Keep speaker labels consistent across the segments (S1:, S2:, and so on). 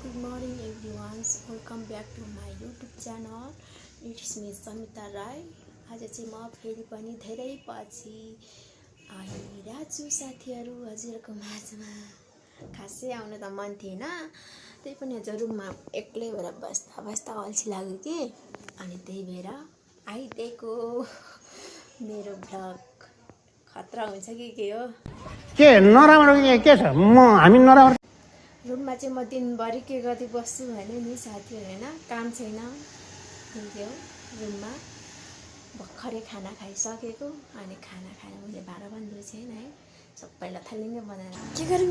S1: good morning everyone. Welcome back to my YouTube channel. It's me Samita Rai. आज चाहिँ म फेरि पनि धेरै पछि आइरहेको छु साथीहरु हजुरको माझमा। खासै आउन त मन थिएन, त्यही पनि हजुर रुममा एक्लै भएर बस्दा अल्छी लाग्यो कि, अनि त्यही भएर आइदिएको मेरो भ्लग खतरा हुन्छ कि के हो
S2: के नराम्रो के छ हामी नराम्रो
S1: रुममा चाहिँ म दिनभरि के गर्दै बस्छु भने नि साथीहरु हैन, काम छैन के हो रुममा भर्खरै खाना खाइसकेको, अनि खाना खाएर मैले भाडा पनि धुएको छैन है, सबैलाई थालिङ्गे बनाएर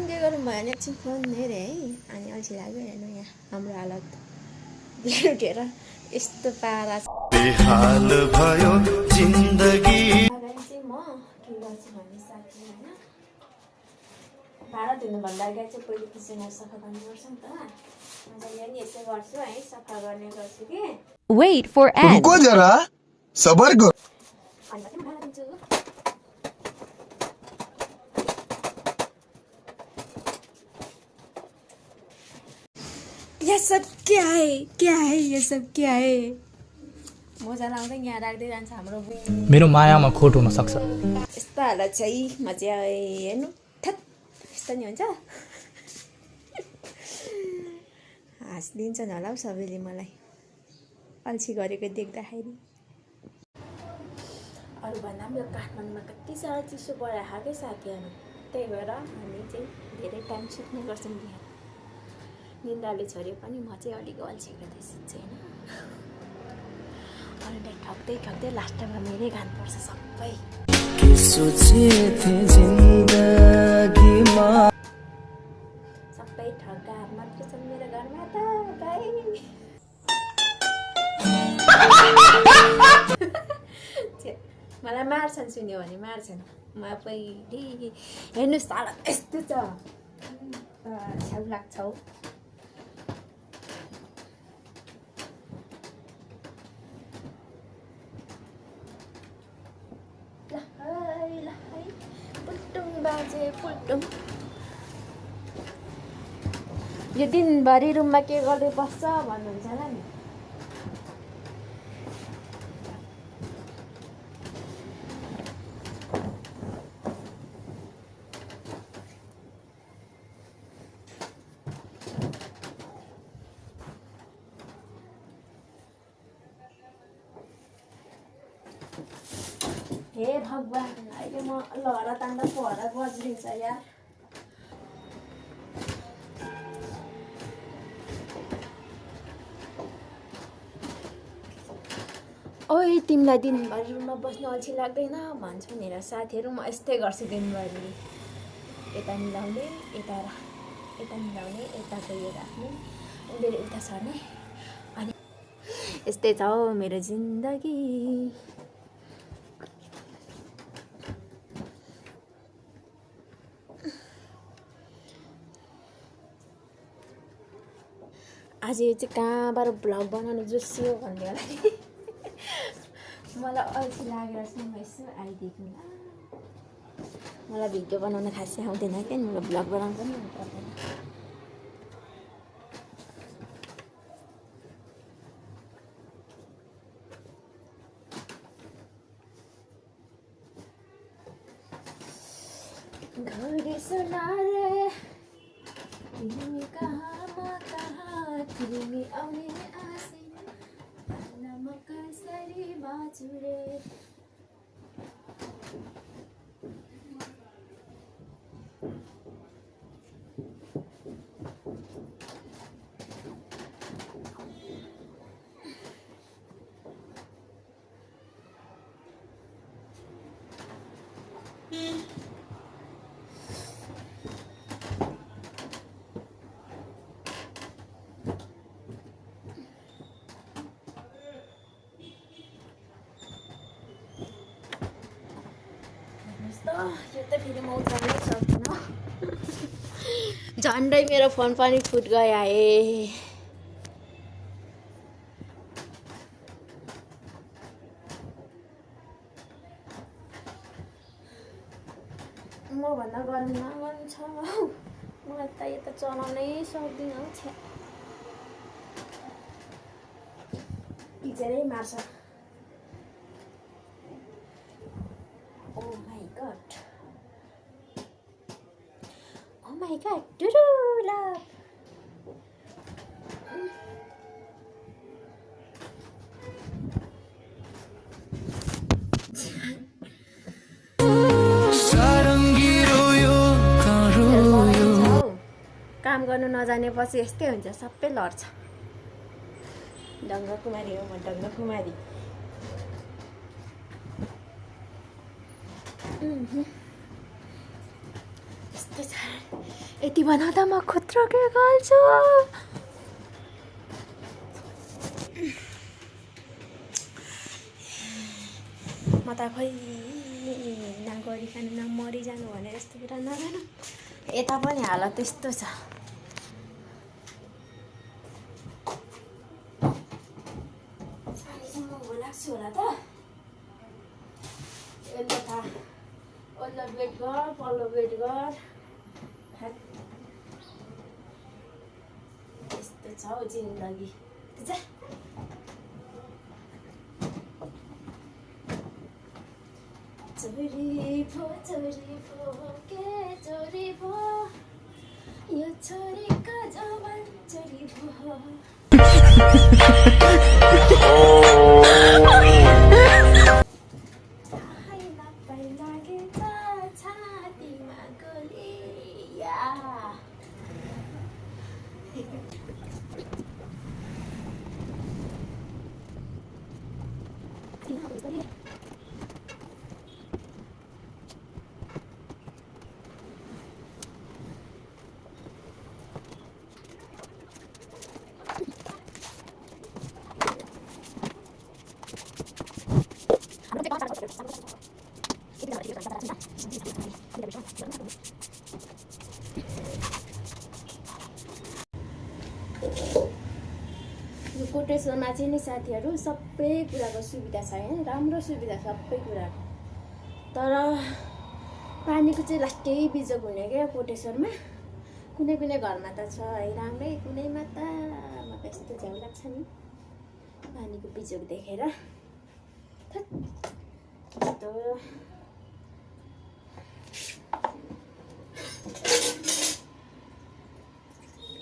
S1: के गरौँ भने एकछिन फोन हेरे है, अनि अल्छी लाग्यो हेर्नु यहाँ हाम्रो हालत बिहान उठेर यस्तो पारा
S3: बेहाल भयो जिन्दगी।
S1: चाहिँ म के गर्छु भने साथी हैन, भाडा धुनुभन्दा अगाडि चाहिँ पहिले किचनलाई सफा गर्नुपर्छ नि त। मजाले नि यसै गर्छु है, सफा गर्ने गर्छु कि।
S4: Wait for Ed.
S3: रुको जरा सबर करो।
S1: अनि मात्रै भाडा दिन्छु। ये सब क्या है ये सब क्या है? मजा लाउँदै यहाँ राख्दै जान्छ हाम्रो
S5: मेरो मायामा खोट हुन सक्छ।
S1: यस्ता हालत चाहिँ मजा हेर्नु थत यस्तो नि हुन्छ। हाँसिदिन्छन् होला हौ सबैले मलाई अल्छी गरेको देख्दाखेरि। अरू भन्दा पनि यो काठमाडौँमा कति साह्रो चिसो परिरहेको के साथीहरू, त्यही भएर हामी चाहिँ धेरै टाइम सुत्ने गर्छौँ बिहान। निन्द्राले छोड्यो पनि म चाहिँ अलिक अल्छी गर्दै सुत्छु होइन। अरूलाई ठग्दै लास्टमा मेरै खानुपर्छ सबै। सबै ठग्गा मात्र छन् मेरो घरमा त भाइ। मलाई मार्छन्, सुन्यो भने मार्छन्। म पहिले हेर्नुहोस् हालत यस्तो छ, छ्याउ लाग्छ हौ। पुल्टुङ बाजे पुल्टुङ। यो दिनभरि रुममा के गर्दै बस्छ भन्नुहुन्छ होला नि। हे भगवान, अहिले म लहरा तान्दा पहरा बज्रिन्छ यार। ओइ तिमीलाई दिनभरि रुममा बस्नु अल्छी लाग्दैन भन्छौ नि र साथीहरू, म यस्तै गर्छु दिनभरि। यता मिलाउने यता मिलाउने, यता गयो राख्ने, उनीहरू उता सर्ने, अनि यस्तै छ हौ मेरो जिन्दगी। आज यो चाहिँ कहाँबाट भ्लग बनाउनु जोसियो भन्ने होला नि। मलाई अल्छी लागेर चाहिँ म यसो आइदिएको ल। मलाई भिडियो बनाउन खासै आउँदैन क्या, मलाई भ्लग बनाउनु पनि मन पर्दैन। घरे सुनारे तिमी कहाँ म कहाँ, तिमी आउने आशा म कसरी बाँचु रे। यो त फेरि म उठाउनै सक्दिनँ। झन्डै मेरो फोन पनि फुट गयो है। म भन्दा गर्नु छ मलाई त यो त चलाउनै सक्दिनँ। टिचरै मार्छ ओ माई गड टुरुला काम गर्नु नजानेपछि यस्तै हुन्छ सबै लड्छ ढङ्गकुमारी हो म ढङ्गकुमारी यस्तो छ यति बनाउँदा म खुत्रो के गर्छु म त खै नगरिकन नमरिजानु भनेर यस्तो कुरा नगर्नु यता पनि हालत त्यस्तो छ लाग्छु होला त यसले थाहा ओल्लो बेड गर पल्लो बेड गर यस्तो छ हौ जिन्दगी चोरी भो के चोरी भो यो छोरीको जवान चोरी भो छातीमा गोली यो कोटेश्वरमा चाहिँ नि साथीहरू सबै कुराको सुविधा छ हैन राम्रो सुविधा सबै कुराको तर पानीको चाहिँ लास्टै बिजोग हुने क्या कोटेश्वरमा कुनै कुनै घरमा त छ है राम्रै कुनैमा त मलाई यस्तो झ्याउ लाग्छ नि पानीको बिजोग देखेर यस्तो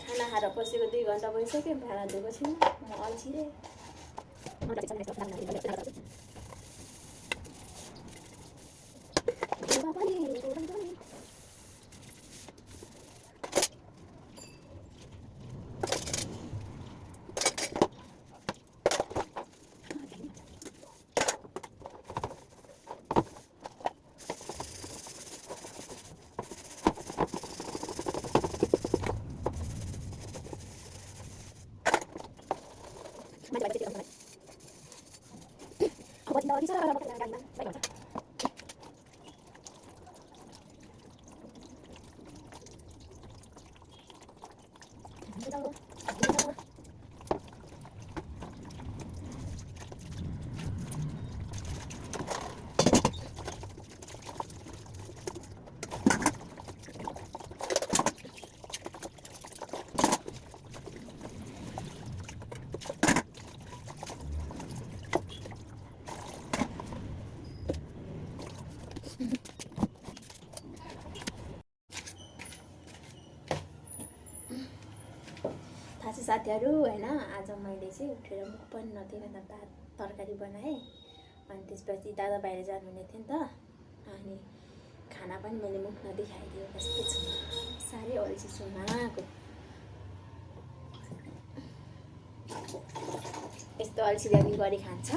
S1: खाना खाएर पसेको 2 घन्टा भइसक्यो भाँडा धोएको छैन म अल्छी साथीहरु हैन आज मैले चाहिँ उठेर मुख पनि नदिएर भात तरकारी बनाएँ अनि त्यसपछि दादा बाहिर जानुहुने थियो नि त अनि खाना पनि मैले मुख नदिई खाइदिएँ कस्तो छु साह्रै अल्छी छु नाको यस्तो अल्छी गरी खान्छ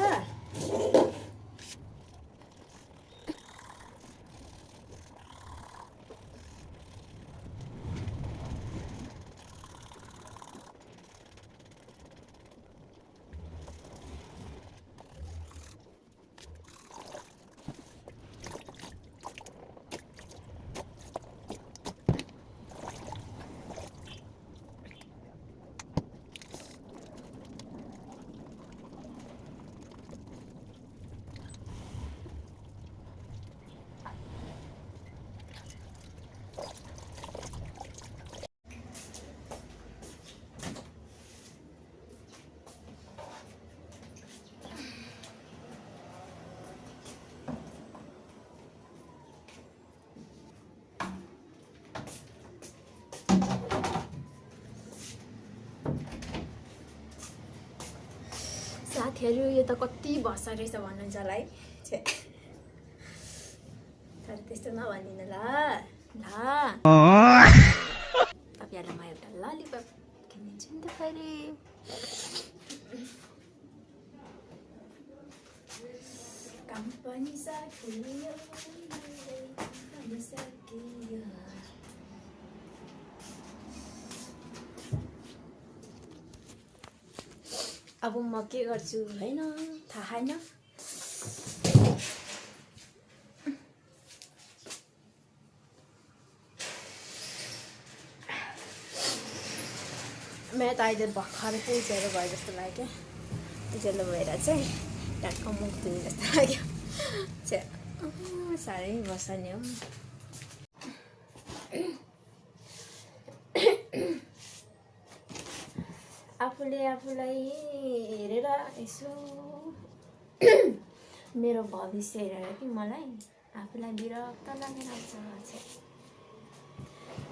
S1: साथीहरू यो त कति भर्सा रहेछ भन्नुहुन्छ होला है तर त्यस्तो नभनिदिनु ल तपाईँहरूलाई म एउटा ललिपप किनिदिन्छु नि त फेरि काम पनि सकियो अब म के गर्छु हैन थाहा छैन मेरो त अहिले भर्खर उज्यालो भयो जस्तो लाग्यो उज्यालो भएर चाहिँ ट्याक्क मुख धुने जस्तो लाग्यो साह्रै बस्ने हो आफूले आफूलाई हेरेर यसो मेरो भविष्य हेरेर कि मलाई आफूलाई विरक्त लागेर आउँछ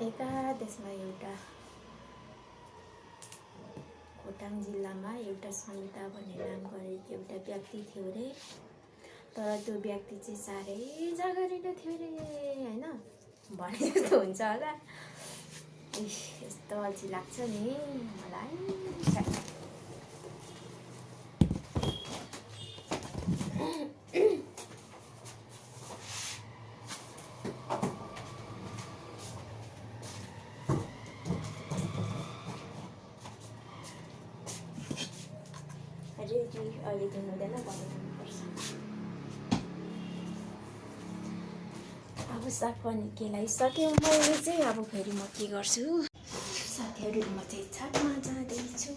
S1: एकादेशमा एउटा खोटाङ जिल्लामा एउटा समिता भन्ने नाम गरेको एउटा व्यक्ति थियो अरे तर त्यो व्यक्ति चाहिँ साह्रै जागरिलो थियो अरे होइन भने जस्तो हुन्छ होला यस्तो अल्छी लाग्छ नि मलाई अहिले दिनु हुँदैन बनाउनुपर्छ अब साग पनि केलाइसक्यो मैले चाहिँ अब फेरि म के गर्छु साथीहरू म चाहिँ छाटमा जाँदैछु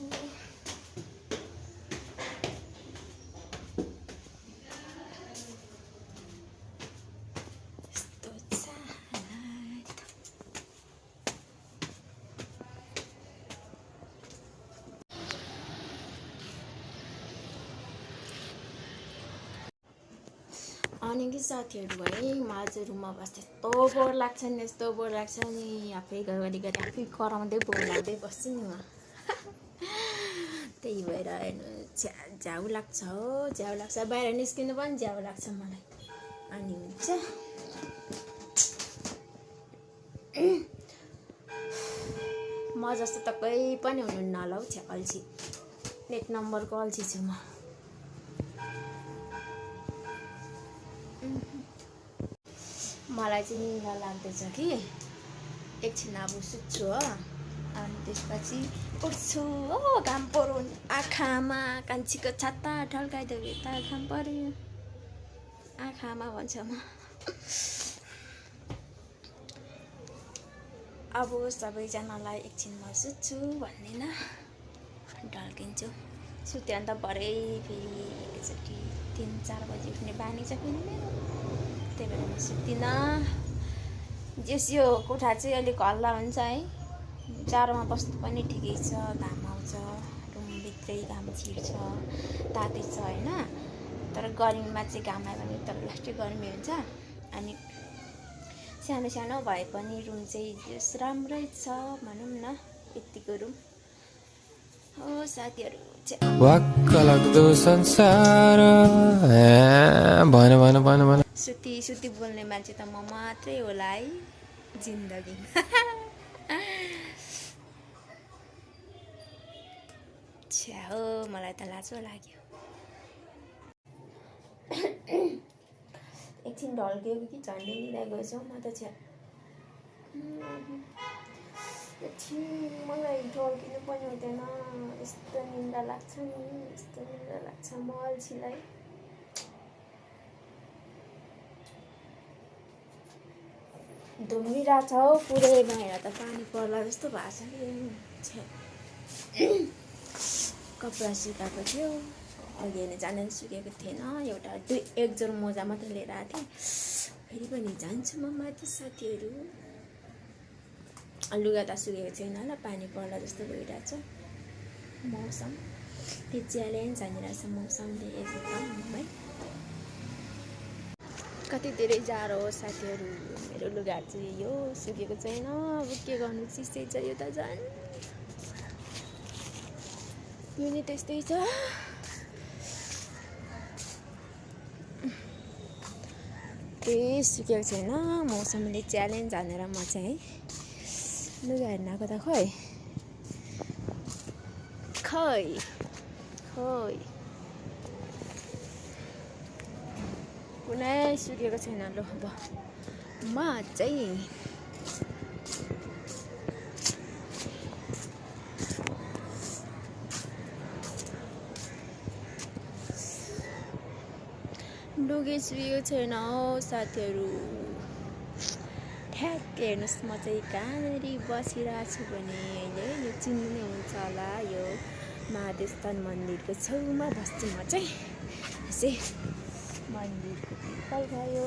S1: अनि कि साथीहरू है माझ रुममा बस्दा यस्तो बोर लाग्छ नि यस्तो बोर लाग्छ नि आफै घरिघरि आफै कराउँदै बोर लाग्दै बस्छु नि म त्यही भएर हेर्नु झ्याउ लाग्छ हो झ्याउ लाग्छ बाहिर निस्किनु पनि झ्याउ लाग्छ मलाई अनि हुन्छ म जस्तो त कोही पनि हुनुहुन्न होला हौ अल्छी 1 नम्बरको अल्छी छु म मलाई चाहिँ निद्रा लाग्दैछ कि एकछिन अब सुत्छु हो अनि त्यसपछि उठ्छु हो घाम पर्यो आँखामा कान्छीको छाता ढल्काइदियो यता घाम पर्यो आँखामा भन्छ म अब सबैजनालाई एकछिन म सुत्छु भन्दिन ढल्किन्छु सुत्यो अन्त भरे फेरि एकचोटि 3-4 बजी उठ्ने बानी छ फेरि मेरो त्यही भएर म सुत्दिनँ जस यो कोठा चाहिँ अलिक हल्ला हुन्छ है जाडोमा बस्नु पनि ठिकै छ घाम आउँछ रुमभित्रै घाम छिर्छ तातै छ होइन तर गर्मीमा चाहिँ घाम आयो भने त लास्टै गर्मी हुन्छ अनि सानो सानो भए पनि रुम चाहिँ जस राम्रै छ भनौँ न यतिको रुम हो साथीहरू
S4: वाक्क लाग्दो संसार भन
S1: सुती बोल्ने मान्छे त म मात्रै होला है जिन्दगी छ्या हो मलाई त लाजो लाग्यो एकछिन ढल्कियो कि झन्डै मिलाइ गएछौ म त छ्या एकछिन मलाई ढल्किनु पनि हुँदैन यस्तो निन्द्रा लाग्छ नि यस्तो निन्द्रा लाग्छ म अल्छीलाई धुम्मिरहेको छ हौ पुरै बाहिर त पानी पर्ला जस्तो भएको छ कि कपडा सुकाएको थियो अघि हेर्ने जान सुकेको थिएन एउटा 1 जोर मोजा मात्रै लिएर आएको थिएँ फेरि पनि जान्छु म माथि साथीहरू लुगा त सुकेको छैन होला पानी पर्ला जस्तो भइरहेछ मौसम त्यो च्यालेन्ज हानिरहेछ मौसमले एकदम है कति धेरै जाडो हो साथीहरू मेरो लुगाहरू चाहिँ यो सुकेको छैन अब के गर्नु चिसै छ यो त झन् यो नि त्यस्तै छ केही सुकेको छैन। मौसमले च्यालेन्ज हानेर म चाहिँ लुगा हेर्न आएको त खोइ कुनै सुकेको छैन। ल अब म चाहिँ लुगे सुकेको छैन हौ साथीहरू। ठ्याक्कै हेर्नुहोस् म चाहिँ कहाँनिर बसिरहेको छु भने अहिले यो चिन्नु हुन्छ होला, यो महादेवस्थान मन्दिरको छेउमा बस्छु म चाहिँ। यसै मन्दिरको पिपल भयो।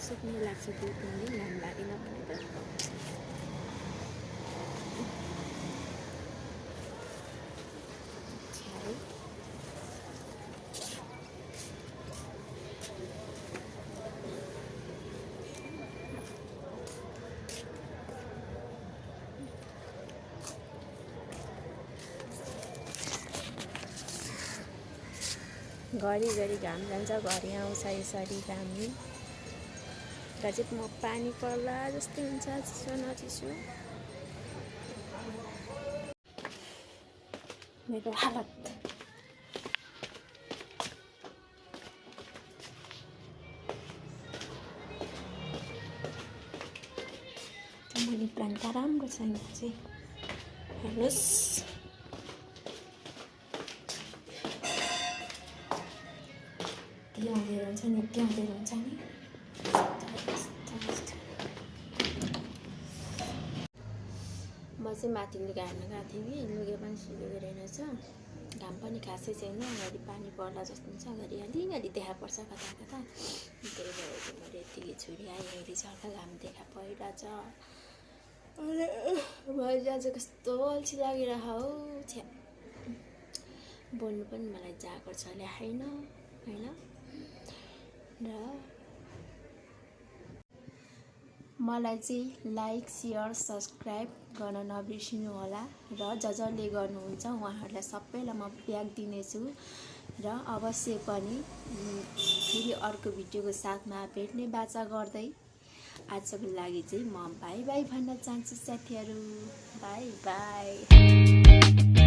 S1: सुक्ने लाग्छ 2-3 दिन घाम लागेन भने त। घरिघरि घाम जान्छ, घरि आउँछ यसरी घाम। म पानी पर्ला जस्तै हुन्छ, चिसो न चिसो। मेरो हालत मनी प्लान्ट त राम्रो छ नि चाहिँ। हेर्नुहोस् त्यहाँनिर हुन्छ नि, त्यहाँनिर हुन्छ नि। म चाहिँ माथि लुगा हेर्न गएको थिएँ कि लुगा पनि सुकेको रहेनछ। घाम पनि खासै छैन, अगाडि पानी पर्ला जस्तो हुन्छ, अगाडि अलिअलि देखा पर्छ कता कता। त्यही भएर चाहिँ मैले यतिकै छुरी आयो रिजल्ट घाम देखा परिरहेछ। मैले आज कस्तो अल्छी लागिरह हौ छ्या। बोल्नु पनि मलाई जागर छ ल्याएन होइन। र मलाई चाहिँ लाइक सेयर सब्सक्राइब गर्न नबिर्सिनु होला। र जसले गर्नुहुन्छ उहाँहरूलाई सबैलाई म ब्याक दिनेछु। र अवश्य पनि फेरि अर्को भिडियोको साथमा भेट्ने बाचा गर्दै आजको लागि चाहिँ म बाई बाई भन्न चाहन्छु साथीहरू। By by.